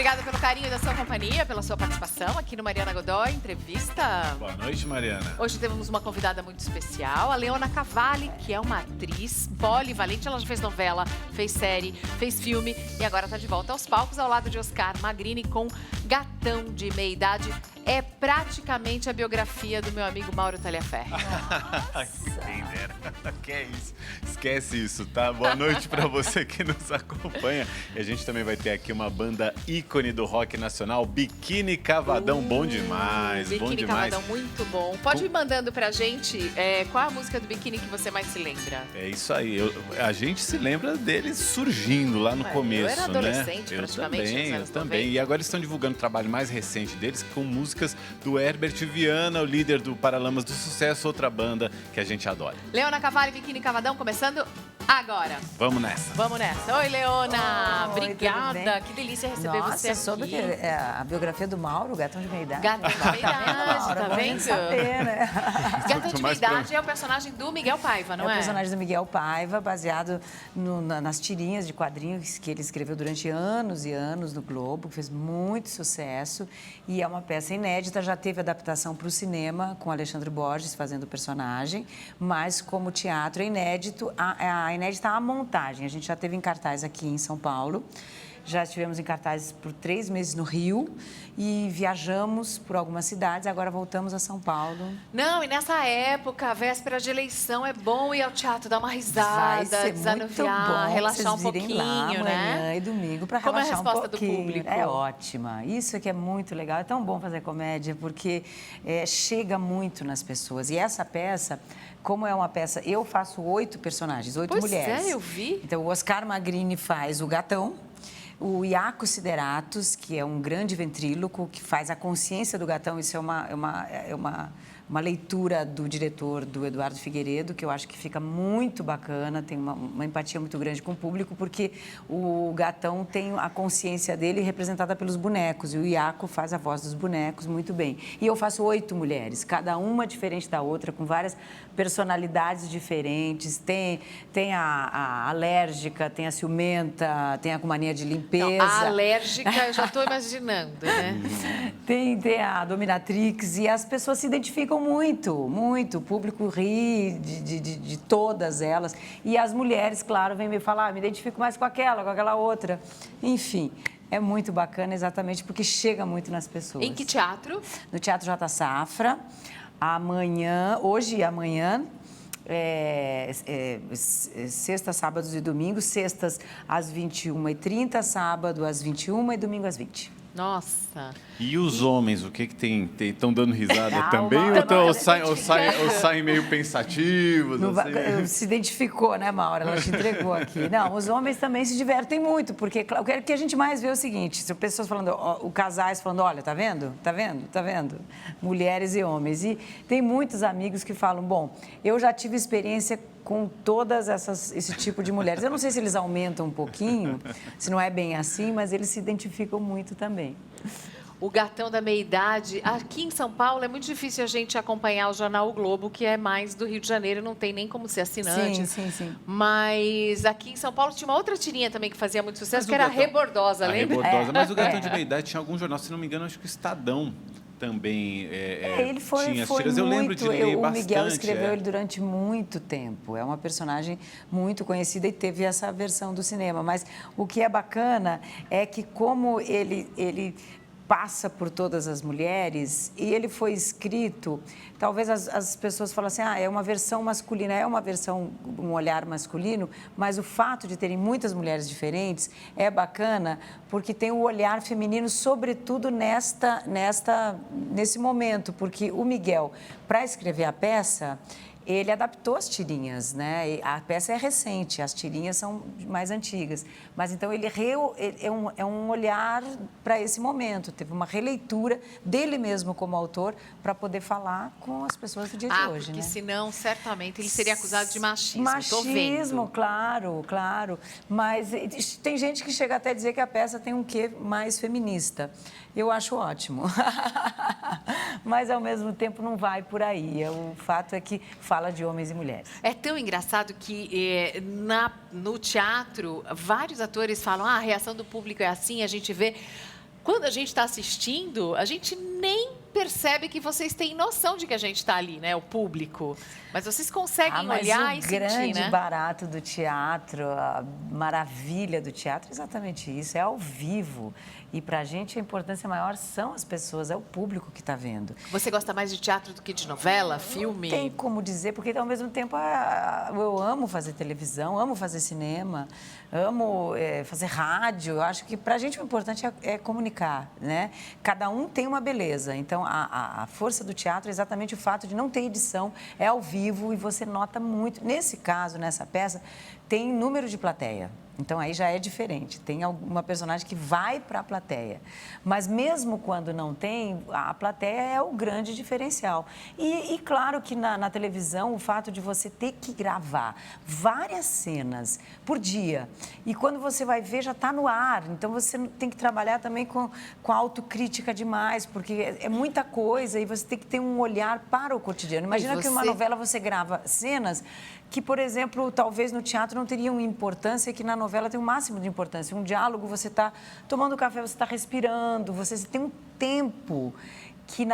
Obrigada pelo carinho da sua companhia, pela sua participação aqui no Mariana Godoy Entrevista. Boa noite, Mariana. Hoje temos uma convidada muito especial, a Leona Cavalli, que é uma atriz polivalente. Ela já fez novela, fez série, fez filme e agora está de volta aos palcos ao lado de Oscar Magrini com Gatão de Meia Idade. É praticamente a biografia do meu amigo Mauro Taliaferro. Quem dera. Que é isso? Esquece isso, tá? Boa noite pra você que nos acompanha. E a gente também vai ter aqui uma banda ícone do rock nacional, Biquíni Cavadão. Bom demais, bom Biquíni demais. Cavadão, muito bom. Pode ir mandando pra gente qual é a música do Biquíni que você mais se lembra? É isso aí. A gente se lembra deles surgindo lá no começo, eu era adolescente, né? praticamente, nos anos Eu também. 90. E agora eles estão divulgando o trabalho mais recente deles com músicas do Herbert Viana, o líder do Paralamas do Sucesso, outra banda que a gente adora. Leona Cavalli, Biquíni Cavadão, começando agora. Vamos nessa. Vamos nessa. Oi, Leona. Oi, Obrigada. Que delícia receber você aqui. Soube que é a biografia do Mauro, Gatão de Meia Idade. Gatão de Meia Idade, tá vendo? Saber, né? Gatão de Meia Idade é o personagem do Miguel Paiva, não é? É o personagem do Miguel Paiva, baseado nas tirinhas de quadrinhos que ele escreveu durante anos e anos no Globo, fez muito sucesso e é uma peça inédita, já teve adaptação para o cinema com Alexandre Borges fazendo o personagem, mas como teatro é inédito, inédita a montagem. A gente já teve em cartaz aqui em São Paulo, já estivemos em cartaz por 3 meses no Rio e viajamos por algumas cidades, agora voltamos a São Paulo. Não, e nessa época, véspera de eleição, é bom ir ao teatro, dar uma risada, Vai ser desanuviar, muito bom, relaxar um vocês virem lá pouquinho, amanhã né? e domingo para Como é a relaxar um resposta do pouquinho. público? É ótima. Isso que é muito legal. É tão bom fazer comédia porque chega muito nas pessoas. E essa peça, como é uma peça, eu faço 8 personagens, 8 mulheres. Pois é, eu vi. Então, o Oscar Magrini faz o Gatão. O Iaco Sideratos, que é um grande ventríloco, que faz a consciência do gatão, isso é uma leitura do diretor, do Eduardo Figueiredo, que eu acho que fica muito bacana, tem uma empatia muito grande com o público, porque o gatão tem a consciência dele representada pelos bonecos, e o Iaco faz a voz dos bonecos muito bem. E eu faço 8 mulheres, cada uma diferente da outra, com várias personalidades diferentes, tem a alérgica, tem a ciumenta, tem a com mania de limpeza. Não, a alérgica, eu já estou imaginando, né? Tem a dominatrix e as pessoas se identificam muito, muito. O público ri de todas elas. E as mulheres, claro, vêm me falar, me identifico mais com aquela outra. Enfim, é muito bacana exatamente porque chega muito nas pessoas. Em que teatro? No Teatro J. Safra, amanhã, hoje e amanhã. Sexta, sábados e domingos, sextas às 21h30, sábado às 21h e domingo às 20h. Nossa. E os homens, o que tem? Estão dando risada Calma, também? Ou calma. saem meio pensativos? Assim? Se identificou, né, Maura? Ela te entregou aqui. Não, os homens também se divertem muito, porque o que a gente mais vê é o seguinte, se pessoas falando, o casais falando, olha, tá vendo? Tá vendo? Tá vendo? Mulheres e homens. E tem muitos amigos que falam, bom, eu já tive experiência com todas esse tipo de mulheres. Eu não sei se eles aumentam um pouquinho, se não é bem assim, mas eles se identificam muito também. O Gatão da Meia Idade, aqui em São Paulo é muito difícil a gente acompanhar o jornal O Globo, que é mais do Rio de Janeiro, não tem nem como ser assinante. Sim. Mas aqui em São Paulo tinha uma outra tirinha também que fazia muito sucesso, que era a Rebordosa, lembra? Rebordosa, mas o Gatão de Meia Idade tinha algum jornal, se não me engano, acho que o Estadão também ele tinha as foi tiras. Eu lembro de ler bastante. O Miguel escreveu ele durante muito tempo. É uma personagem muito conhecida e teve essa versão do cinema. Mas o que é bacana é que como ele passa por todas as mulheres e ele foi escrito, talvez as pessoas falem assim, é uma versão masculina, é uma versão, um olhar masculino, mas o fato de terem muitas mulheres diferentes é bacana porque tem o olhar feminino, sobretudo nesse momento, porque o Miguel, para escrever a peça, ele adaptou as tirinhas, né? A peça é recente, as tirinhas são mais antigas. Mas, então, ele é um olhar para esse momento. Teve uma releitura dele mesmo como autor para poder falar com as pessoas do dia de hoje, porque né? senão, certamente, ele seria acusado de machismo. Tô Machismo, vendo. claro. Mas tem gente que chega até a dizer que a peça tem um quê mais feminista. Eu acho ótimo. Mas, ao mesmo tempo, não vai por aí. O fato é que fala de homens e mulheres. É tão engraçado que no teatro, vários atores falam, a reação do público é assim, a gente vê... quando a gente está assistindo, a gente nem percebe que vocês têm noção de que a gente está ali, né? O público. Mas vocês conseguem olhar e sentir, né? O grande barato do teatro, a maravilha do teatro é exatamente isso, é ao vivo. E para a gente a importância maior são as pessoas, é o público que está vendo. Você gosta mais de teatro do que de novela, filme? Não tem como dizer, porque ao mesmo tempo eu amo fazer televisão, amo fazer cinema, amo fazer rádio. Eu acho que para a gente o importante é comunicar, né? Cada um tem uma beleza. Então a força do teatro é exatamente o fato de não ter edição, é ao vivo e você nota muito. Nesse caso, nessa peça, tem número de plateia. Então, aí já é diferente. Tem uma personagem que vai para a plateia. Mas mesmo quando não tem, a plateia é o grande diferencial. E claro que na televisão, o fato de você ter que gravar várias cenas por dia. E quando você vai ver, já está no ar. Então, você tem que trabalhar também com autocrítica demais, porque é muita coisa e você tem que ter um olhar para o cotidiano. Imagina que uma novela você grava cenas que, por exemplo, talvez no teatro não teriam importância, que na novela tem o máximo de importância. Um diálogo, você está tomando café, você está respirando, você tem um tempo que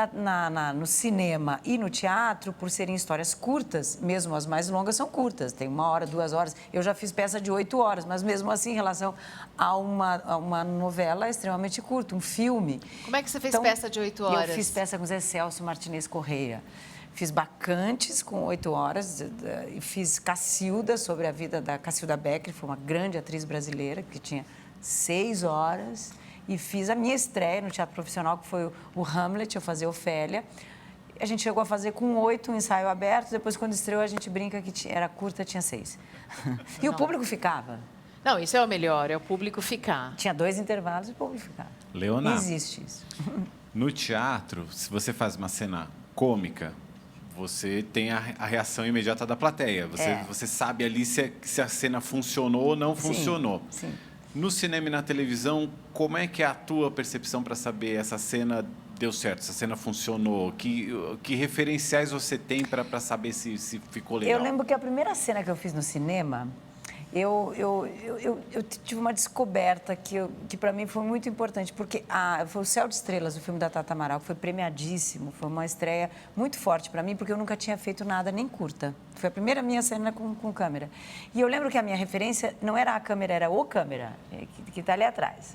no cinema e no teatro, por serem histórias curtas, mesmo as mais longas são curtas, tem 1 hora, 2 horas. Eu já fiz peça de 8 horas, mas mesmo assim, em relação a uma novela, é extremamente curta, um filme. Como é que você fez peça de 8 horas? Eu fiz peça com Zé Celso Martinez Correia. Fiz Bacantes com 8 horas e fiz Cacilda, sobre a vida da Cacilda Becker, que foi uma grande atriz brasileira, que tinha 6 horas. E fiz a minha estreia no teatro profissional, que foi o Hamlet, eu fazia Ofélia. A gente chegou a fazer com 8 um ensaio aberto, depois quando estreou a gente brinca que era curta, tinha 6. E o público ficava. Não, isso é o melhor, é o público ficar. Tinha 2 intervalos e o público ficava. Leonardo, existe isso. No teatro, se você faz uma cena cômica, você tem a reação imediata da plateia. Você sabe ali se a cena funcionou ou não funcionou. Sim. No cinema e na televisão, como é que é a tua percepção para saber essa cena deu certo, essa cena funcionou? Que referenciais você tem para saber se ficou legal? Eu lembro que a primeira cena que eu fiz no cinema, eu tive uma descoberta que para mim foi muito importante, porque foi o Céu de Estrelas, o filme da Tata Amaral, que foi premiadíssimo, foi uma estreia muito forte para mim, porque eu nunca tinha feito nada, nem curta. Foi a primeira minha cena com câmera. E eu lembro que a minha referência não era a câmera, era o câmera, que está ali atrás.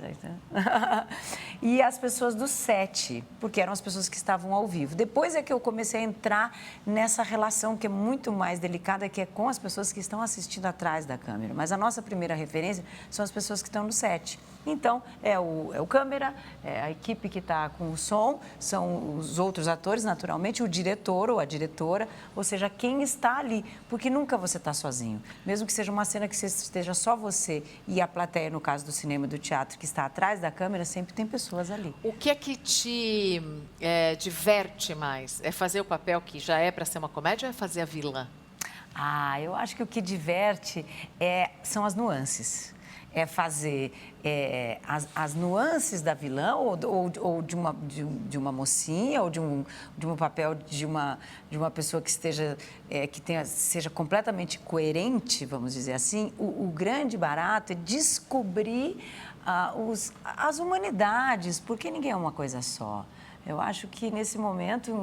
E as pessoas do set, porque eram as pessoas que estavam ao vivo. Depois é que eu comecei a entrar nessa relação que é muito mais delicada, que é com as pessoas que estão assistindo atrás da câmera. Mas a nossa primeira referência são as pessoas que estão no set. Então, é o câmera, é a equipe que está com o som, são os outros atores, naturalmente, o diretor ou a diretora, ou seja, quem está ali, porque nunca você está sozinho. Mesmo que seja uma cena que esteja só você e a plateia, no caso do cinema e do teatro, que está atrás da câmera, sempre tem pessoas ali. O que é que te diverte mais? É fazer o papel que já é para ser uma comédia ou é fazer a vilã? Eu acho que o que diverte são as nuances. É fazer as nuances da vilã ou de uma mocinha ou de um papel de uma pessoa que seja completamente coerente, vamos dizer assim. O grande barato é descobrir as humanidades, porque ninguém é uma coisa só. Eu acho que, nesse momento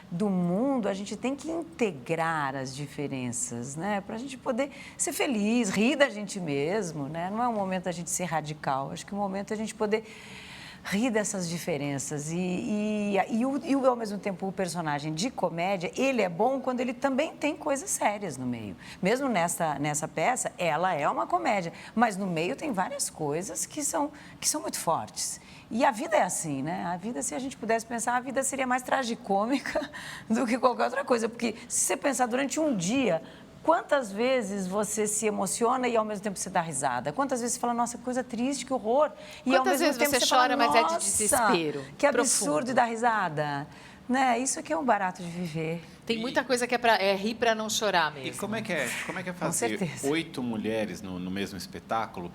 do mundo, a gente tem que integrar as diferenças, né? Para a gente poder ser feliz, rir da gente mesmo, né? Não é um momento da gente ser radical. Acho que é um momento da gente poder rir dessas diferenças. E ao mesmo tempo, o personagem de comédia, ele é bom quando ele também tem coisas sérias no meio. Mesmo nessa peça, ela é uma comédia, mas no meio tem várias coisas que são muito fortes. E a vida é assim, né? A vida, se a gente pudesse pensar, a vida seria mais tragicômica do que qualquer outra coisa. Porque se você pensar durante um dia, quantas vezes você se emociona e ao mesmo tempo você dá risada? Quantas vezes você fala, nossa, que coisa triste, que horror. E ao mesmo tempo você chora, fala, mas é de desespero. Que absurdo, e dá risada. Né? Isso aqui é um barato de viver. Tem muita coisa que é rir para não chorar mesmo. E como é que é fazer certeza. 8 mulheres no mesmo espetáculo?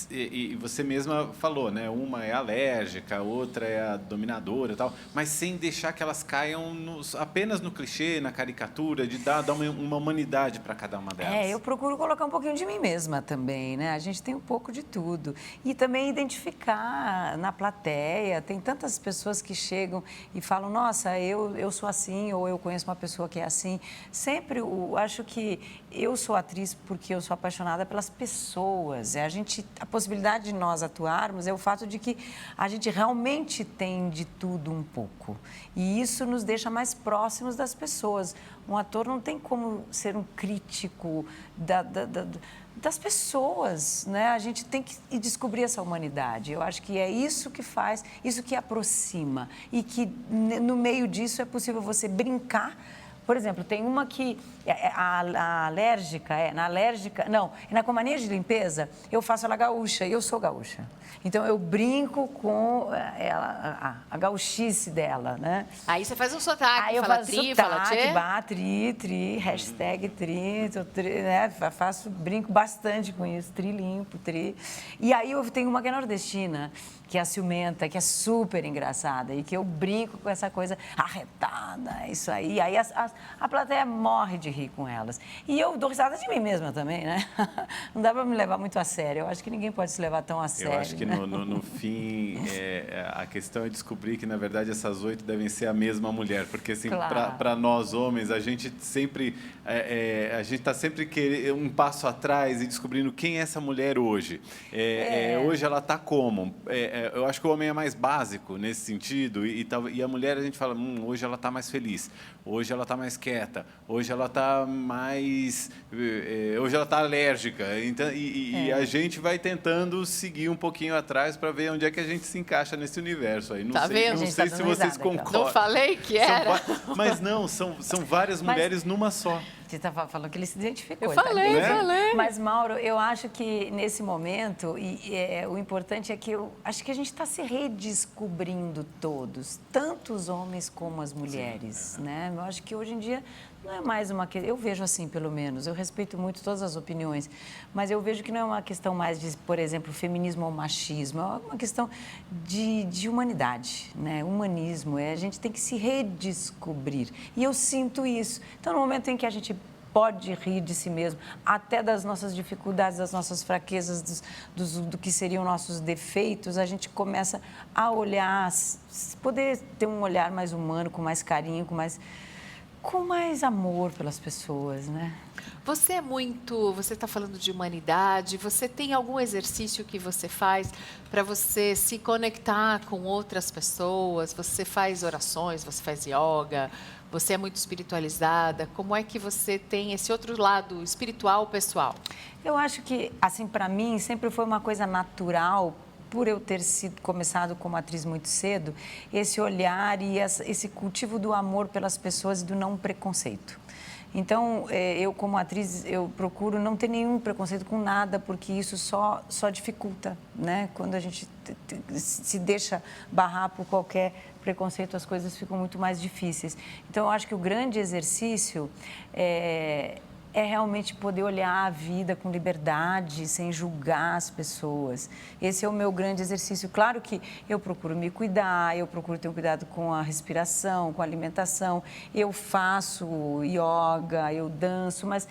E você mesma falou, né? Uma é alérgica, a outra é a dominadora e tal, mas sem deixar que elas caiam apenas no clichê, na caricatura, de dar uma humanidade para cada uma delas. Eu procuro colocar um pouquinho de mim mesma também, né? A gente tem um pouco de tudo. E também identificar na plateia, tem tantas pessoas que chegam e falam, nossa, eu sou assim, ou eu conheço uma pessoa que é assim. Sempre eu acho que eu sou atriz porque eu sou apaixonada pelas pessoas. A possibilidade de nós atuarmos é o fato de que a gente realmente tem de tudo um pouco. E isso nos deixa mais próximos das pessoas. Um ator não tem como ser um crítico das pessoas, né? A gente tem que ir descobrir essa humanidade. Eu acho que é isso que faz, isso que aproxima. E que no meio disso é possível você brincar. Por exemplo, tem uma que na companhia de limpeza, eu faço ela gaúcha, e eu sou gaúcha. Então, eu brinco com a gauchice dela, né? Aí você faz um sotaque, Aí eu fala faço tri, sotaque, fala tchê. tri, hashtag tri, né? Brinco bastante com isso, tri limpo, tri. E aí eu tenho uma que é nordestina, que é a ciumenta, que é super engraçada e que eu brinco com essa coisa arretada, isso aí. Aí a plateia morre de rir com elas. E eu dou risada de mim mesma também, né? Não dá para me levar muito a sério. Eu acho que ninguém pode se levar tão a sério. Eu acho que no fim, a questão é descobrir que, na verdade, essas 8 devem ser a mesma mulher. Porque, assim, Claro. para nós homens, a gente sempre está sempre um passo atrás e descobrindo quem é essa mulher hoje. Hoje ela está como? Eu acho que o homem é mais básico nesse sentido. E a mulher, a gente fala, hoje ela está mais feliz. Hoje ela está mais quieta. Hoje ela está mais... hoje ela está alérgica. Então, e a gente vai tentando seguir um pouquinho atrás para ver onde é que a gente se encaixa nesse universo aí. Não Tá sei, vendo? não A gente sei tá se dando vocês risada, então. concordam. Não falei que era? Mas não, são várias mulheres numa só. Você estava falando que ele se identificou. Eu falei, tá? falei. Mas, Mauro, eu acho que nesse momento, o importante é que eu acho que a gente está se redescobrindo todos, tanto os homens como as mulheres, né? Eu acho que hoje em dia não é mais uma questão, eu vejo assim, pelo menos, eu respeito muito todas as opiniões, mas eu vejo que não é uma questão mais de, por exemplo, feminismo ou machismo, é uma questão de humanidade, né? Humanismo, a gente tem que se redescobrir. E eu sinto isso. Então, no momento em que a gente pode rir de si mesmo, até das nossas dificuldades, das nossas fraquezas, do que seriam nossos defeitos, a gente começa a olhar, poder ter um olhar mais humano, com mais carinho, com mais amor pelas pessoas, né? Você está falando de humanidade, você tem algum exercício que você faz para você se conectar com outras pessoas? Você faz orações, você faz yoga, você é muito espiritualizada? Como é que você tem esse outro lado espiritual, pessoal? Eu acho que, assim, para mim, sempre foi uma coisa natural, por eu ter começado como atriz muito cedo, esse olhar e esse cultivo do amor pelas pessoas e do não preconceito. Então, eu como atriz, eu procuro não ter nenhum preconceito com nada, porque isso só dificulta, né? Quando a gente se deixa barrar por qualquer preconceito, as coisas ficam muito mais difíceis. Então, eu acho que o grande exercício é realmente poder olhar a vida com liberdade, sem julgar as pessoas. Esse é o meu grande exercício. Claro que eu procuro me cuidar, eu procuro ter um cuidado com a respiração, com a alimentação. Eu faço yoga, eu danço, mas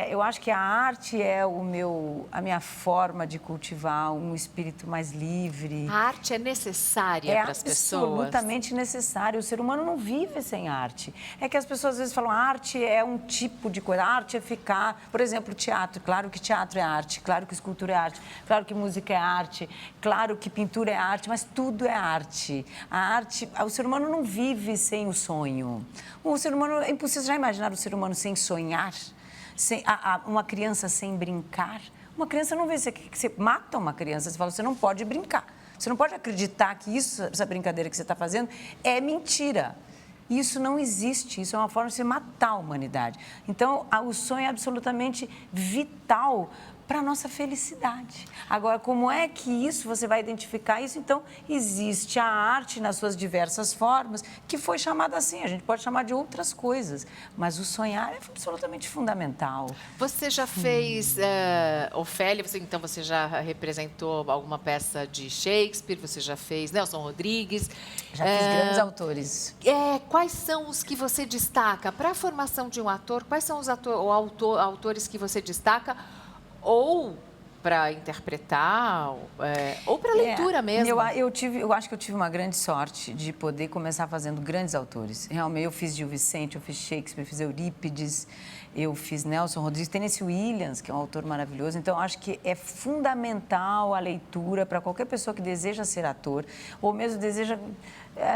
eu acho que a arte é a minha forma de cultivar um espírito mais livre. A arte é necessária para as pessoas? É absolutamente necessária. O ser humano não vive sem arte. É que as pessoas às vezes falam, arte é um tipo de coisa, arte é ficar... Por exemplo, teatro. Claro que teatro é arte, claro que escultura é arte, claro que música é arte, claro que pintura é arte, mas tudo é arte. O ser humano não vive sem o sonho. O ser humano, é impossível já imaginar o ser humano sem sonhar? Uma criança sem brincar? Uma criança não vê, você mata uma criança, você fala, você não pode brincar. Você não pode acreditar que essa brincadeira que você está fazendo é mentira. Isso não existe, isso é uma forma de você matar a humanidade. Então, o sonho é absolutamente vital para a nossa felicidade. Agora, como é que isso você vai identificar isso? Então, existe a arte nas suas diversas formas, que foi chamada assim. A gente pode chamar de outras coisas, mas o sonhar é absolutamente fundamental. Você já fez Ofélia, então você já representou alguma peça de Shakespeare, você já fez Nelson Rodrigues. Já fiz grandes autores. Quais são os que você destaca para a formação de um ator? Quais são os autores que você destaca? Ou para interpretar, ou para leitura mesmo? Eu acho que eu tive uma grande sorte de poder começar fazendo grandes autores. Realmente, eu fiz Gil Vicente, eu fiz Shakespeare, eu fiz Eurípides, eu fiz Nelson Rodrigues, Tennessee Williams, que é um autor maravilhoso. Então, acho que é fundamental a leitura para qualquer pessoa que deseja ser ator ou mesmo deseja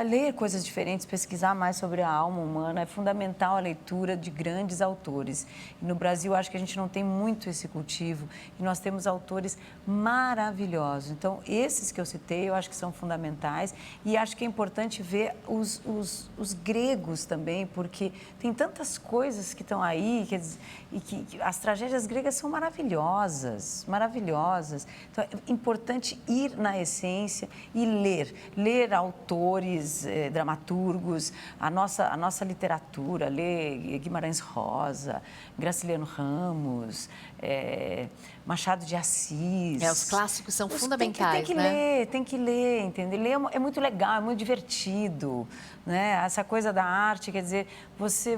ler coisas diferentes, pesquisar mais sobre a alma humana. É fundamental a leitura de grandes autores. E no Brasil, acho que a gente não tem muito esse cultivo e nós temos autores maravilhosos. Então, esses que eu citei, eu acho que são fundamentais e acho que é importante ver os gregos também, porque tem tantas coisas que estão aí, e que as tragédias gregas são maravilhosas, maravilhosas. Então, é importante ir na essência e ler autores, dramaturgos, a nossa literatura, ler Guimarães Rosa, Graciliano Ramos, Machado de Assis. Os clássicos são fundamentais, tem que ler, entendeu? Ler é muito legal, é muito divertido, né? Essa coisa da arte, quer dizer, você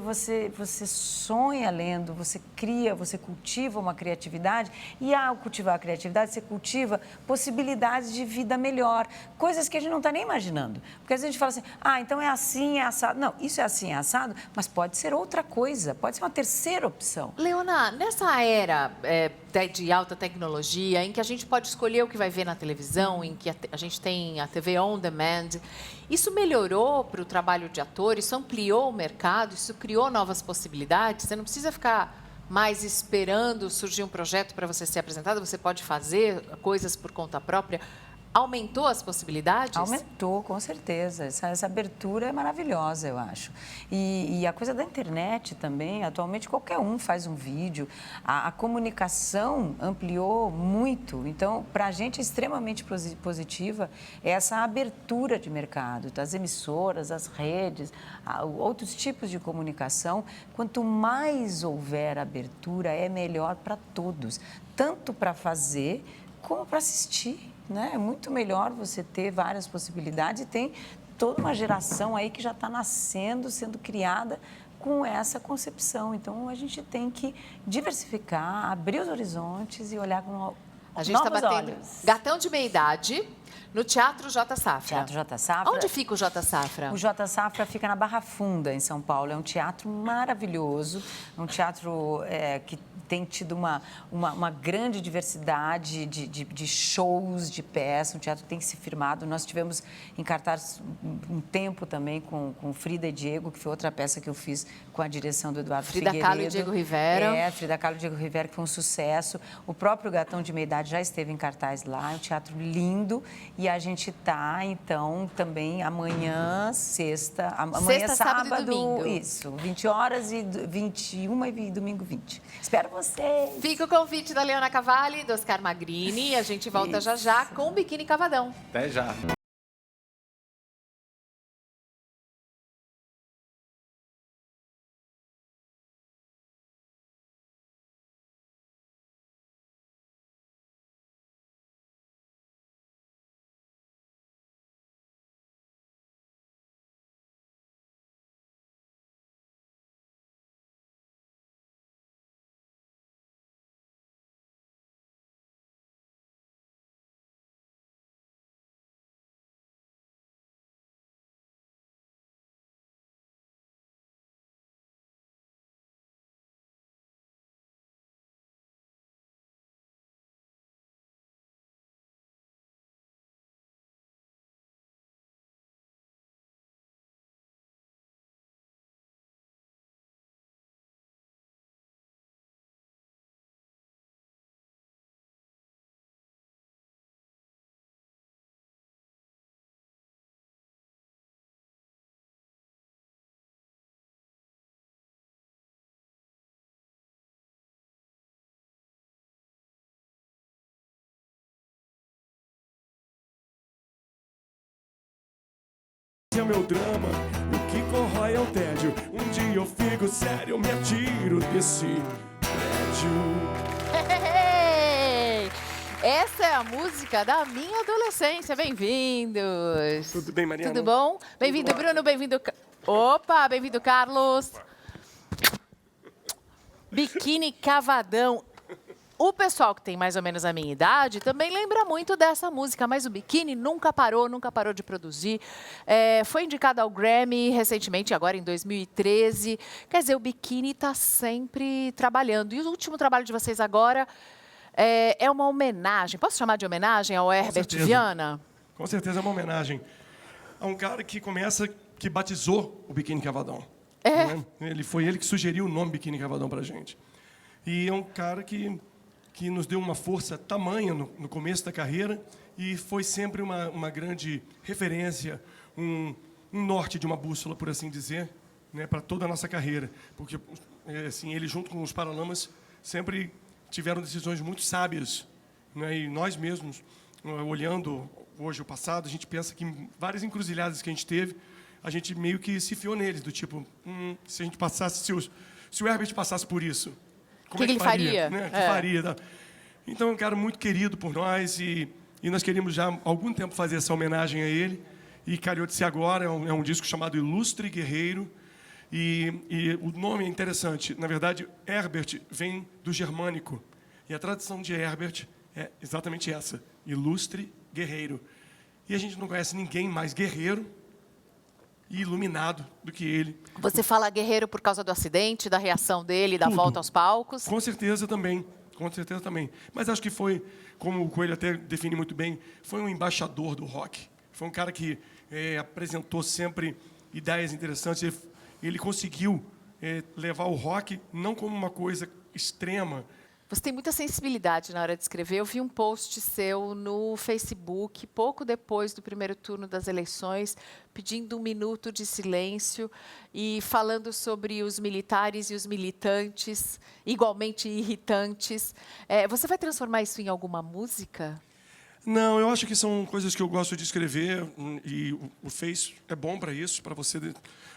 sonha lendo, você cria, você cultiva uma criatividade e ao cultivar a criatividade, você cultiva possibilidades de vida melhor, coisas que a gente não está nem imaginando. Porque às vezes a gente fala assim, então é assim, é assado. Não, isso é assim, é assado, mas pode ser outra coisa, pode ser uma terceira opção. Leona, nessa era de alta tecnologia, em que a gente pode escolher o que vai ver na televisão, em que a gente tem a TV on demand, isso melhorou para o trabalho de ator? Isso ampliou o mercado? Isso criou novas possibilidades? Você não precisa ficar mais esperando surgir um projeto para você ser apresentado, você pode fazer coisas por conta própria. Aumentou as possibilidades? Aumentou, com certeza. Essa abertura é maravilhosa, eu acho. E a coisa da internet também, atualmente qualquer um faz um vídeo. A comunicação ampliou muito. Então, para a gente é extremamente positiva essa abertura de mercado, das emissoras, as redes, outros tipos de comunicação. Quanto mais houver abertura, é melhor para todos, tanto para fazer como para assistir. Né? É muito melhor você ter várias possibilidades e tem toda uma geração aí que já está nascendo, sendo criada com essa concepção. Então, a gente tem que diversificar, abrir os horizontes e olhar com novos olhos. A gente está batendo Gatão de Meia-Idade no Teatro J. Safra. Teatro J. Safra. Onde fica o J. Safra? O J. Safra fica na Barra Funda, em São Paulo. É um teatro maravilhoso, um teatro que tem tido uma grande diversidade de shows, de peças, um teatro que tem se firmado. Nós tivemos em cartaz um tempo também com Frida e Diego, que foi outra peça que eu fiz com a direção do Eduardo Figueiredo. Frida Kahlo e Diego Rivera. Frida Kahlo e Diego Rivera, que foi um sucesso. O próprio Gatão de Meia-Idade já esteve em cartaz lá, é um teatro lindo. E a gente está, então, também amanhã, amanhã sábado, sábado e domingo. Isso, 20 horas e 21 e domingo 20. Espero vocês. Fica o convite da Leona Cavalli, do Oscar Magrini, e a gente volta já já com o Biquíni Cavadão. Até já. este é o meu drama. O que corrói é o tédio. Um dia eu fico sério, eu me atiro desse prédio. Essa é a música da minha adolescência. Bem-vindos. Tudo bem, Mariana? Tudo bom? Bem-vindo, Bruno. Bem-vindo. Opa, bem-vindo, Carlos. Biquíni Cavadão. O pessoal que tem mais ou menos a minha idade também lembra muito dessa música, mas o Biquíni nunca parou de produzir. Foi indicado ao Grammy recentemente, agora em 2013. Quer dizer, o Biquíni está sempre trabalhando. E o último trabalho de vocês agora é uma homenagem. Posso chamar de homenagem ao Herbert Viana? Com certeza é uma homenagem a um cara que batizou o Biquíni Cavadão. Né? Foi ele que sugeriu o nome Biquíni Cavadão pra gente. E é um cara que nos deu uma força tamanha no começo da carreira e foi sempre uma grande referência, um norte de uma bússola, por assim dizer, né, para toda a nossa carreira. Porque assim, ele, junto com os Paralamas, sempre tiveram decisões muito sábias. Né, e nós mesmos, olhando hoje o passado, a gente pensa que em várias encruzilhadas que a gente teve, a gente meio que se fiou neles, do tipo, se a gente passasse, se o Herbert passasse por isso, como é que ele faria? Né? Que faria? Tá? Então, é um cara muito querido por nós e nós queríamos já há algum tempo fazer essa homenagem a ele. E calhou de ser agora, é um disco chamado Ilustre Guerreiro. E o nome é interessante. Na verdade, Herbert vem do germânico. E a tradução de Herbert é exatamente essa, Ilustre Guerreiro. E a gente não conhece ninguém mais guerreiro e iluminado do que ele. Você fala guerreiro por causa do acidente, da reação dele, da volta aos palcos? Com certeza também. Com certeza também. Mas acho que foi, como o Coelho até define muito bem, foi um embaixador do rock. Foi um cara que apresentou sempre ideias interessantes. Ele conseguiu levar o rock não como uma coisa extrema. Você tem muita sensibilidade na hora de escrever. Eu vi um post seu no Facebook, pouco depois do primeiro turno das eleições, pedindo 1 minuto de silêncio e falando sobre os militares e os militantes, igualmente irritantes. Você vai transformar isso em alguma música? Não, eu acho que são coisas que eu gosto de escrever e o Face é bom para isso, para você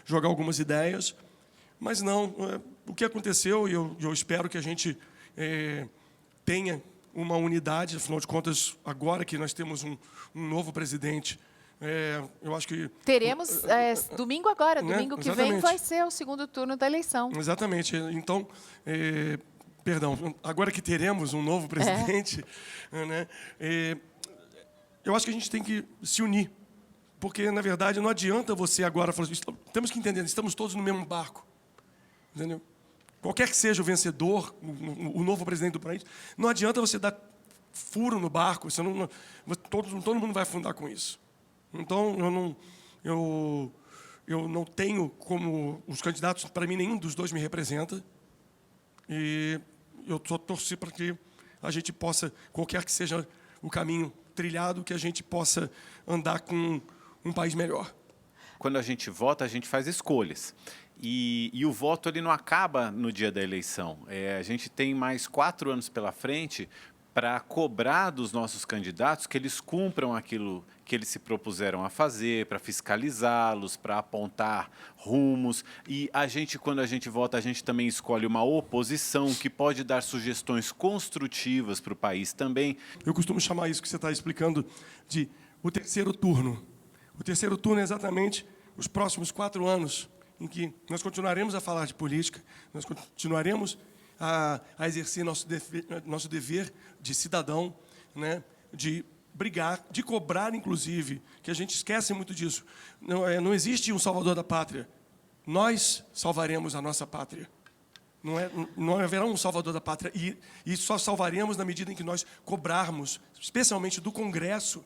jogar algumas ideias. Mas não, o que aconteceu, e eu espero que a gente tenha uma unidade, afinal de contas, agora que nós temos um novo presidente, eu acho que... Teremos domingo agora, domingo que vem Exatamente. vai ser o segundo turno da eleição. Exatamente. Então, perdão, agora que teremos um novo presidente, né, eu acho que a gente tem que se unir, porque, na verdade, não adianta você agora falar assim, temos que entender, estamos todos no mesmo barco, entendeu? Qualquer que seja o vencedor, o novo presidente do país, não adianta você dar furo no barco, todo mundo vai afundar com isso. Então, eu não tenho como os candidatos, para mim, nenhum dos dois me representa. E eu só torci para que a gente possa, qualquer que seja o caminho trilhado, que a gente possa andar com um país melhor. Quando a gente vota, a gente faz escolhas. E o voto ele não acaba no dia da eleição. A gente tem mais 4 anos pela frente para cobrar dos nossos candidatos que eles cumpram aquilo que eles se propuseram a fazer, para fiscalizá-los, para apontar rumos. E quando a gente vota, a gente também escolhe uma oposição que pode dar sugestões construtivas para o país também. Eu costumo chamar isso que você está explicando de o terceiro turno. O terceiro turno é exatamente os próximos 4 anos em que nós continuaremos a falar de política, nós continuaremos a exercer nosso dever de cidadão, né, de brigar, de cobrar, inclusive, que a gente esquece muito disso. Não existe um salvador da pátria. Nós salvaremos a nossa pátria. Não haverá um salvador da pátria. E só salvaremos na medida em que nós cobrarmos, especialmente do Congresso,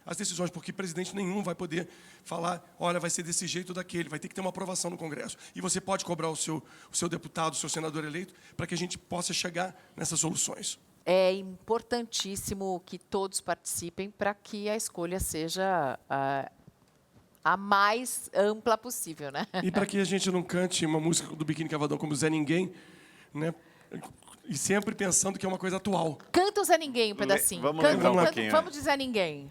as decisões, porque presidente nenhum vai poder falar, olha, vai ser desse jeito ou daquele, vai ter que ter uma aprovação no Congresso. E você pode cobrar o seu deputado, o seu senador eleito, para que a gente possa chegar nessas soluções. É importantíssimo que todos participem para que a escolha seja a mais ampla possível, né? E para que a gente não cante uma música do Biquíni Cavadão como Zé Ninguém, né? E sempre pensando que é uma coisa atual. Canta o Zé Ninguém um pedacinho. Vamos Vamos de Zé Ninguém.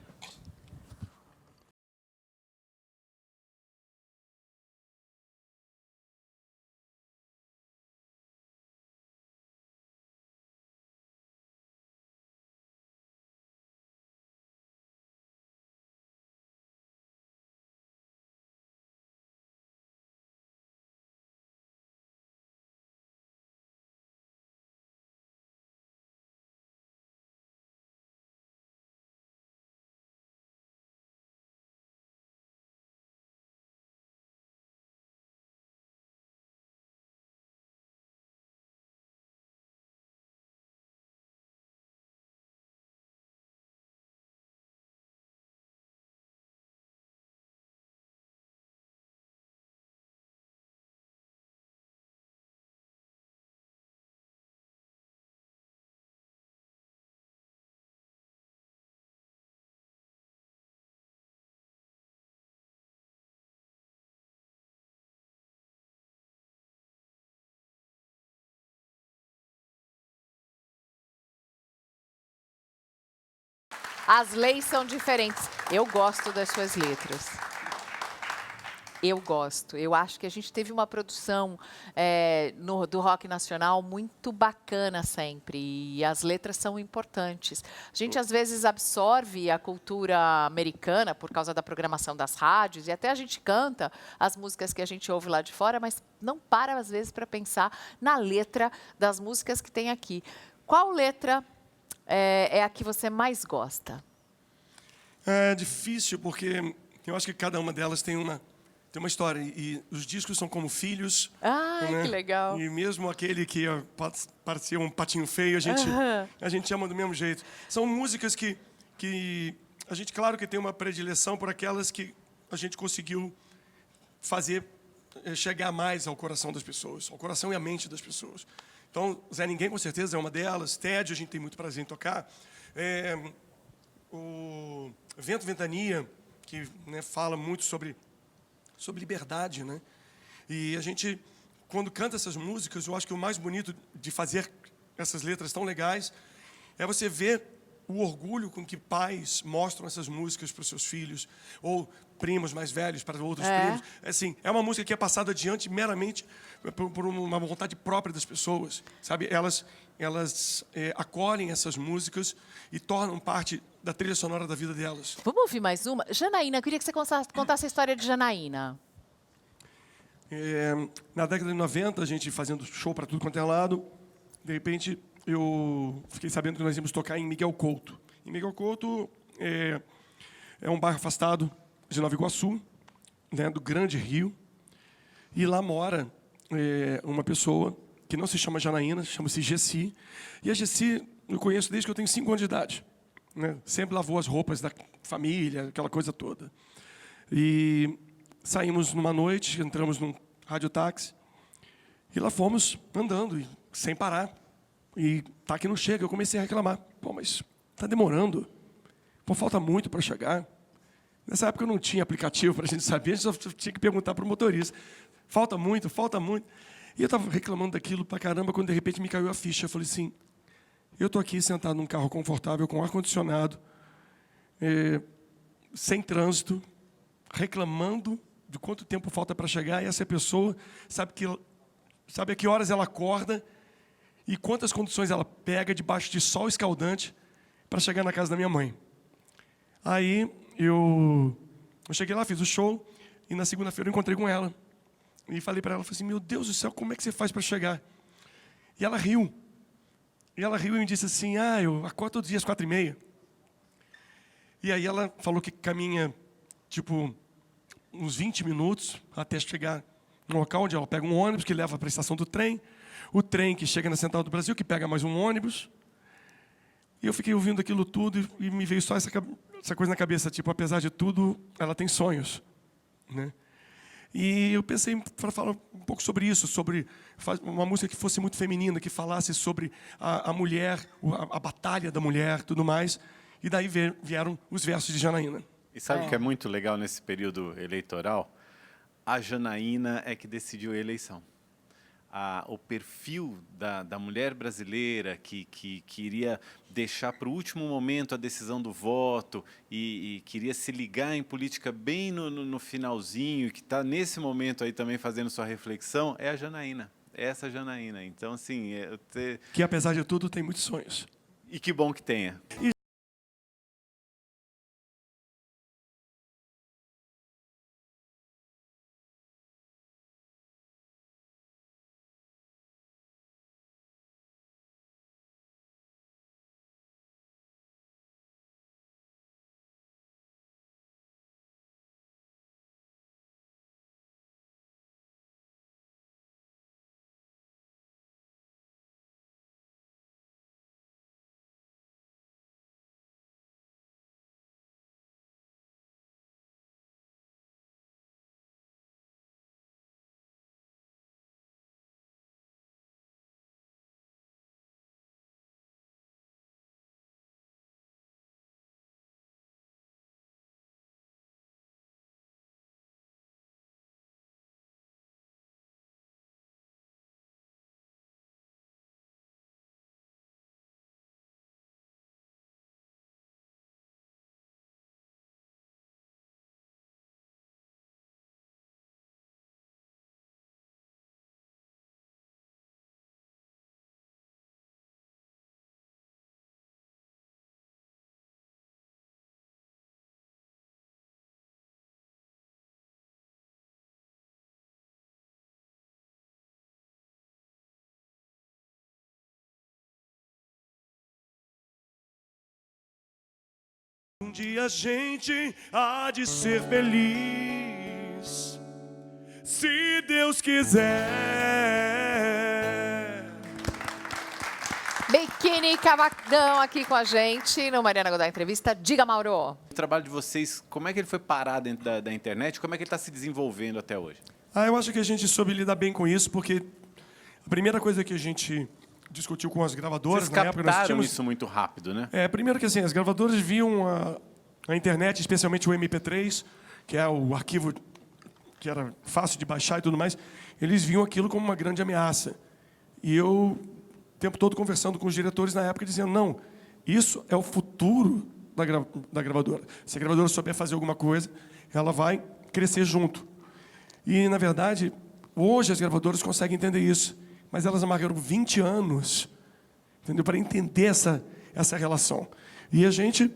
As leis são diferentes. Eu gosto das suas letras. Eu gosto. Eu acho que a gente teve uma produção do rock nacional muito bacana sempre. E as letras são importantes. A gente, às vezes, absorve a cultura americana por causa da programação das rádios. E até a gente canta as músicas que a gente ouve lá de fora, mas não para, às vezes, para pensar na letra das músicas que tem aqui. Qual letra é a que você mais gosta? É difícil, porque eu acho que cada uma delas tem uma história. E os discos são como filhos. Ai, né? que legal. E mesmo aquele que parecia um patinho feio, a gente ama do mesmo jeito. São músicas que a gente, claro que tem uma predileção por aquelas que a gente conseguiu fazer chegar mais ao coração das pessoas, ao coração e à mente das pessoas. Então, Zé Ninguém, com certeza, é uma delas. Tédio, a gente tem muito prazer em tocar. O Vento Ventania, que, né, fala muito sobre liberdade, né? E a gente, quando canta essas músicas, eu acho que o mais bonito de fazer essas letras tão legais é você ver o orgulho com que pais mostram essas músicas para os seus filhos, ou primos mais velhos para outros primos. Assim, é uma música que é passada adiante meramente por uma vontade própria das pessoas, sabe? Elas acolhem essas músicas e tornam parte da trilha sonora da vida delas. Vamos ouvir mais uma? Janaína, eu queria que você contasse a história de Janaína. Na década de 90, a gente fazendo show para tudo quanto é lado, de repente eu fiquei sabendo que nós íamos tocar em Miguel Couto. E Miguel Couto é um bairro afastado de Nova Iguaçu, né, do Grande Rio, e lá mora uma pessoa que não se chama Janaína, chama-se Gessi. E a Gessi eu conheço desde que eu tenho 5 anos de idade. Né? Sempre lavou as roupas da família, aquela coisa toda. E saímos numa noite, entramos num radiotáxi, e lá fomos andando, sem parar. E tá que não chega, eu comecei a reclamar. Pô, mas tá demorando. Pô, falta muito para chegar. Nessa época eu não tinha aplicativo para a gente saber, a gente só tinha que perguntar para o motorista. Falta muito, falta muito. E eu estava reclamando daquilo pra caramba, quando de repente me caiu a ficha. Eu falei assim, eu estou aqui sentado num carro confortável, com ar-condicionado, sem trânsito, reclamando de quanto tempo falta para chegar, e essa pessoa sabe a que horas ela acorda e quantas condições ela pega debaixo de sol escaldante para chegar na casa da minha mãe. Aí eu cheguei lá, fiz o show, e na segunda-feira eu encontrei com ela. E falei para ela, falei assim, meu Deus do céu, como é que você faz para chegar? E ela riu. E ela riu e me disse assim, eu acordo todos os dias às 4h30. E aí ela falou que caminha, tipo, uns 20 minutos até chegar no local onde ela pega um ônibus que leva para a estação do trem, o trem que chega na Central do Brasil, que pega mais um ônibus. E eu fiquei ouvindo aquilo tudo e me veio só essa coisa na cabeça, tipo, apesar de tudo, ela tem sonhos, né? E eu pensei para falar um pouco sobre isso, sobre uma música que fosse muito feminina, que falasse sobre a mulher, a batalha da mulher, tudo mais. E daí vieram os versos de Janaína. E sabe o que é muito legal nesse período eleitoral? A Janaína é que decidiu a eleição. O perfil da mulher brasileira que queria deixar para o último momento a decisão do voto e queria se ligar em política bem no finalzinho, que está nesse momento aí também fazendo sua reflexão, é a Janaína. É essa Janaína. Então, assim... Que, apesar de tudo, tem muitos sonhos. E que bom que tenha. dia a gente há de ser feliz, se Deus quiser. Biquíni Cavadão aqui com a gente no Mariana Godá Entrevista. Diga, Mauro. O trabalho de vocês, como é que ele foi parar dentro da internet? Como é que ele está se desenvolvendo até hoje? Eu acho que a gente soube lidar bem com isso, porque a primeira coisa que a gente discutiu com as gravadoras... Vocês na época, nós captaram tínhamos... isso muito rápido, né? Primeiro que assim, as gravadoras viam a internet, especialmente o MP3, que é o arquivo que era fácil de baixar e tudo mais, eles viam aquilo como uma grande ameaça. E eu, o tempo todo conversando com os diretores na época, dizendo, não, isso é o futuro da gravadora. Se a gravadora souber fazer alguma coisa, ela vai crescer junto. E, na verdade, hoje as gravadoras conseguem entender isso, mas elas amargaram 20 anos, entendeu? Para entender essa relação. E a gente,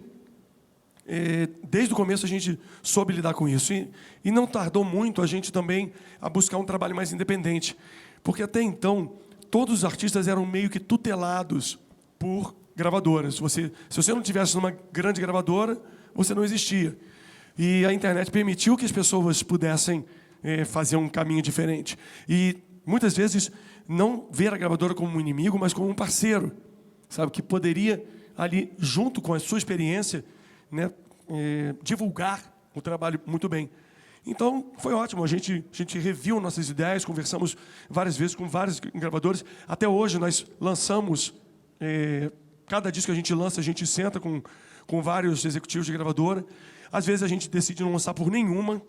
desde o começo, a gente soube lidar com isso. E não tardou muito a gente também a buscar um trabalho mais independente. Porque até então, todos os artistas eram meio que tutelados por gravadoras. Se você não tivesse numa grande gravadora, você não existia. E a internet permitiu que as pessoas pudessem fazer um caminho diferente. E, muitas vezes, não ver a gravadora como um inimigo, mas como um parceiro, sabe, que poderia, ali, junto com a sua experiência, né, divulgar o trabalho muito bem. Então, foi ótimo. A gente reviu nossas ideias, conversamos várias vezes com vários gravadores. Até hoje, nós lançamos... cada disco que a gente lança, a gente senta com vários executivos de gravadora. Às vezes, a gente decide não lançar por nenhuma.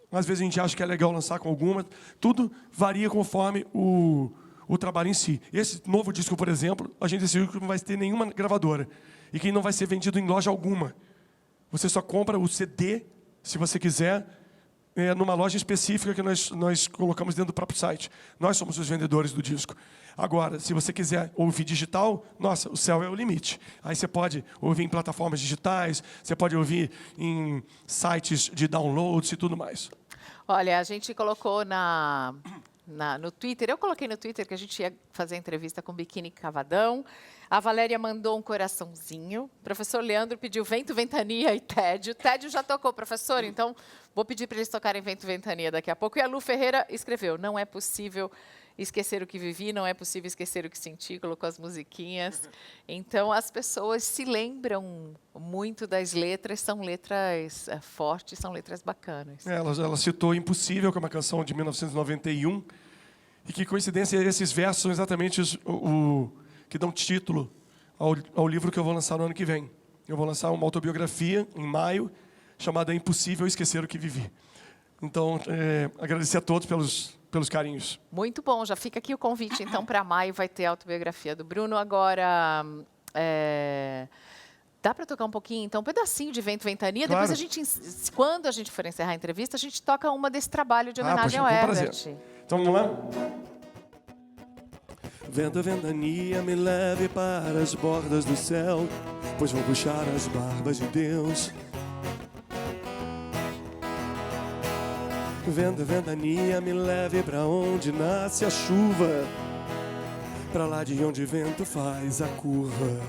Às vezes, a gente acha que é legal lançar com alguma. Tudo varia conforme o trabalho em si. Esse novo disco, por exemplo, a gente decidiu que não vai ter nenhuma gravadora. E que não vai ser vendido em loja alguma. Você só compra o CD, se você quiser, numa loja específica que nós colocamos dentro do próprio site. Nós somos os vendedores do disco. Agora, se você quiser ouvir digital, nossa, o céu é o limite. Aí você pode ouvir em plataformas digitais, você pode ouvir em sites de downloads e tudo mais. Olha, a gente colocou no Twitter, eu coloquei no Twitter que a gente ia fazer a entrevista com Biquíni Cavadão. A Valéria mandou um coraçãozinho. O professor Leandro pediu Vento, Ventania e Tédio. Tédio já tocou, professor, então vou pedir para eles tocarem Vento, Ventania daqui a pouco. E a Lu Ferreira escreveu, não é possível esquecer o que vivi, não é possível esquecer o que senti, colocou as musiquinhas. Então, as pessoas se lembram muito das letras, são letras fortes, são letras bacanas. Ela citou Impossível, que é uma canção de 1991, e que coincidência, esses versos são exatamente o que dão título ao livro que eu vou lançar no ano que vem. Eu vou lançar uma autobiografia, em maio, chamada Impossível Esquecer o que Vivi. Então, agradecer a todos pelos carinhos. Muito bom, já fica aqui o convite, então, para maio vai ter a autobiografia do Bruno. Agora, dá para tocar um pouquinho, então, um pedacinho de Vento, Ventania? Claro. Depois, quando a gente for encerrar a entrevista, a gente toca uma desse trabalho de homenagem ao com Herbert. prazer. Então, vamos lá? Vento, ventania, me leve para as bordas do céu, pois vou puxar as barbas de Deus. Vento, ventania, me leve para onde nasce a chuva, para lá de onde o vento faz a curva.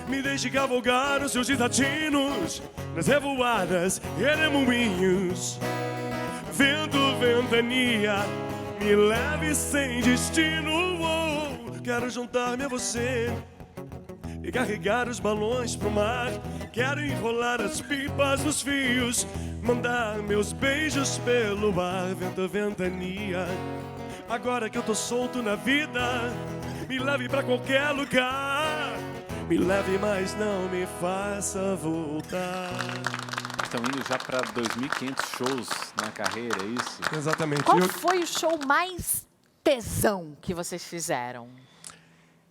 Me deixe cavalgar os seus desatinos nas revoadas e redemoinhos. Vento, ventania, me leve sem destino. Quero juntar-me a você e carregar os balões pro mar. Quero enrolar as pipas nos fios, mandar meus beijos pelo ar. Vento, ventania, agora que eu tô solto na vida, me leve pra qualquer lugar. Me leve, mas não me faça voltar. Estão indo já para 2.500 shows na carreira, é isso? Exatamente. Qual foi o show mais tesão que vocês fizeram?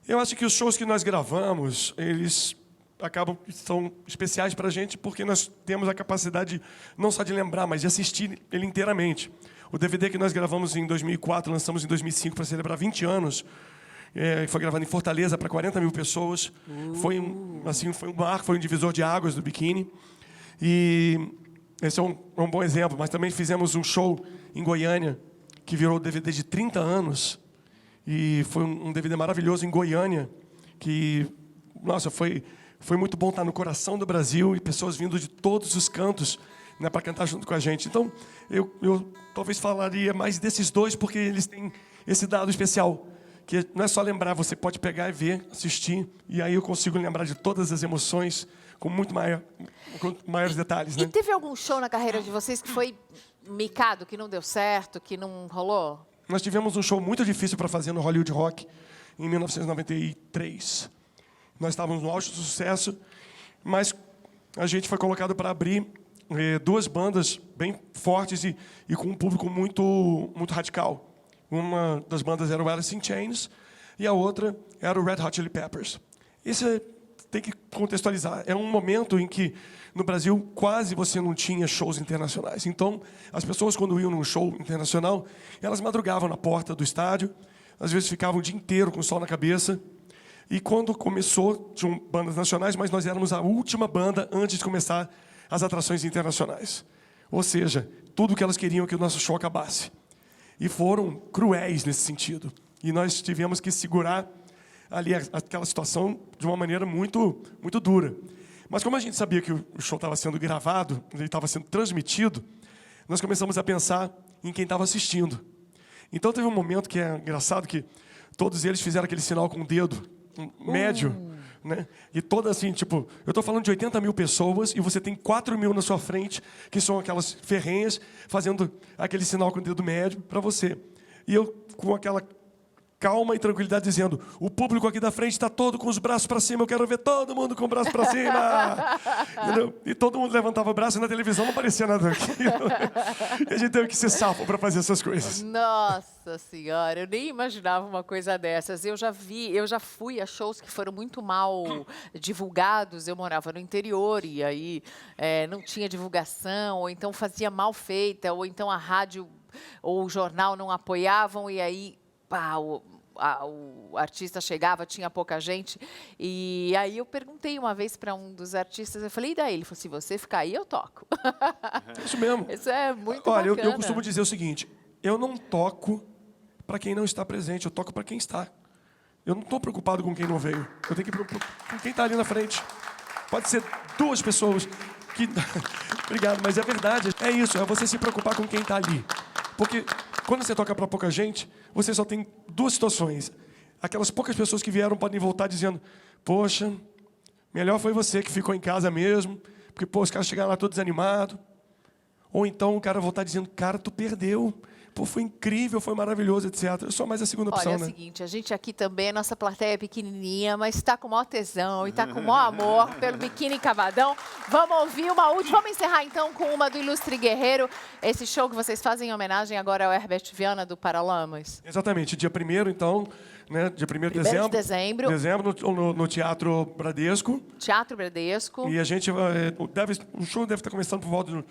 Eu acho que os shows que nós gravamos, eles acabam são especiais para a gente porque nós temos a capacidade não só de lembrar, mas de assistir ele inteiramente. O DVD que nós gravamos em 2004, lançamos em 2005 para celebrar 20 anos, foi gravado em Fortaleza para 40 mil pessoas. Foi um marco, foi um divisor de águas do Biquíni. E esse é um bom exemplo. Mas também fizemos um show em Goiânia, que virou DVD de 30 anos. E foi um DVD maravilhoso em Goiânia, que, nossa, foi Foi muito bom estar no coração do Brasil e pessoas vindo de todos os cantos, né, para cantar junto com a gente. Então, eu talvez falaria mais desses dois, porque eles têm esse dado especial, que não é só lembrar, você pode pegar e ver, assistir, e aí eu consigo lembrar de todas as emoções com maiores detalhes. E Né? teve algum show na carreira de vocês que foi micado, que não deu certo, que não rolou? Nós tivemos um show muito difícil para fazer no Hollywood Rock, em 1993. Nós estávamos no auge do sucesso, mas a gente foi colocado para abrir duas bandas bem fortes e com um público muito radical. Uma das bandas era o Alice in Chains e a outra era o Red Hot Chili Peppers. Isso tem que contextualizar. É um momento em que, no Brasil, quase você não tinha shows internacionais. Então, as pessoas, quando iam num show internacional, elas madrugavam na porta do estádio, às vezes ficavam o dia inteiro com o sol na cabeça. E quando começou, tinham bandas nacionais, mas nós éramos a última banda antes de começar as atrações internacionais. Ou seja, tudo que elas queriam que o nosso show acabasse. E foram cruéis nesse sentido. E nós tivemos que segurar ali aquela situação de uma maneira muito dura. Mas como a gente sabia que o show estava sendo gravado, ele estava sendo transmitido, nós começamos a pensar em quem estava assistindo. Então teve um momento que é engraçado, que todos eles fizeram aquele sinal com o dedo médio, né? E toda assim, tipo, eu estou falando de 80 mil pessoas e você tem 4 mil na sua frente, que são aquelas ferrenhas, fazendo aquele sinal com o dedo médio para você. E eu, com aquela calma e tranquilidade, dizendo: o público aqui da frente está todo com os braços para cima, eu quero ver todo mundo com o braço para cima. Entendeu? E todo mundo levantava o braço e na televisão não aparecia nada daquilo. E a gente teve que ser safo para fazer essas coisas. Nossa Senhora, eu nem imaginava uma coisa dessas. Eu já fui a shows que foram muito mal divulgados. Eu morava no interior e aí não tinha divulgação, ou então fazia mal feita, ou então a rádio ou o jornal não apoiavam e aí o artista chegava, tinha pouca gente. E aí eu perguntei uma vez para um dos artistas, eu falei: e daí? Ele falou: se você ficar aí, eu toco. Isso mesmo. Isso é muito Olha, bacana. eu costumo dizer o seguinte: eu não toco para quem não está presente, eu toco para quem está. Eu não estou preocupado com quem não veio. Eu tenho que ir com quem está ali na frente. Pode ser 2 pessoas que... Obrigado, mas é verdade. É isso, é você se preocupar com quem está ali. Porque quando você toca para pouca gente, você só tem 2 situações. Aquelas poucas pessoas que vieram podem voltar dizendo: poxa, melhor foi você que ficou em casa mesmo, porque pô, os caras chegaram lá todos desanimados. Ou então o cara voltar dizendo: cara, tu perdeu. Pô, foi incrível, foi maravilhoso, etc. Eu sou mais a segunda opção, Olha, é o seguinte, a gente aqui também, a nossa plateia é pequenininha, mas está com o maior tesão e está com o maior amor pelo Biquíni Cavadão. Vamos ouvir uma última. Vamos encerrar, então, com uma do Ilustre Guerreiro. Esse show que vocês fazem em homenagem agora ao Herbert Viana, do Paralamas. Exatamente. Dia 1º, então, né? Dia 1º de dezembro. No Teatro Bradesco. Teatro Bradesco. E a gente o show deve estar começando por volta de...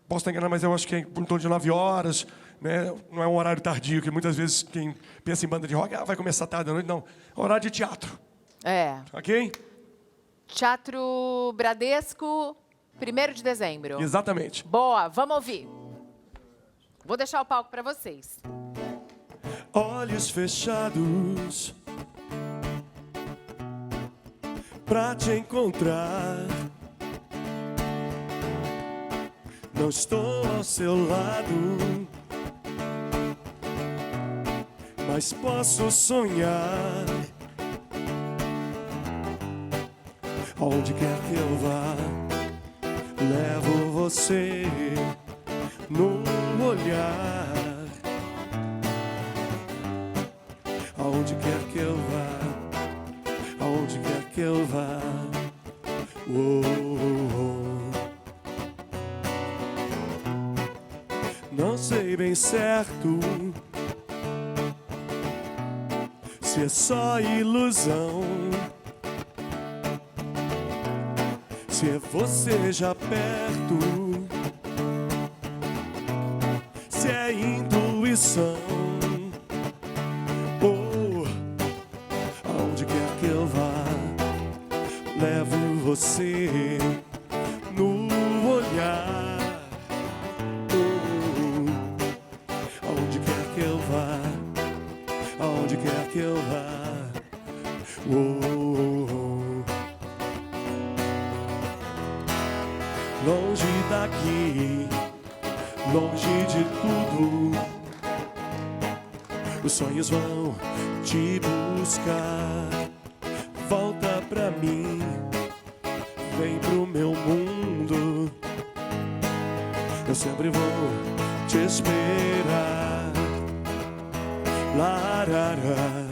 Posso estar enganado, mas eu acho que é em torno de 9 horas, né? Não é um horário tardio, que muitas vezes quem pensa em banda de rock vai começar tarde da noite. Não, é horário de teatro. É. Ok? Teatro Bradesco, 1º de dezembro. Exatamente. Boa, vamos ouvir. Vou deixar o palco para vocês. Olhos fechados pra te encontrar. Não estou ao seu lado, mas posso sonhar. Onde quer que eu vá, levo você no olhar. Aonde quer que eu vá, aonde quer que eu vá. Não sei bem certo se é só ilusão, se é você já perto, se é intuição. Aonde quer que eu vá, levo você no olhar. Aonde quer que eu vá, aonde quer que eu vá. longe daqui, longe de tudo. Os sonhos vão te buscar. Volta pra mim, vem pro meu mundo. Eu sempre vou te esperar. Larará.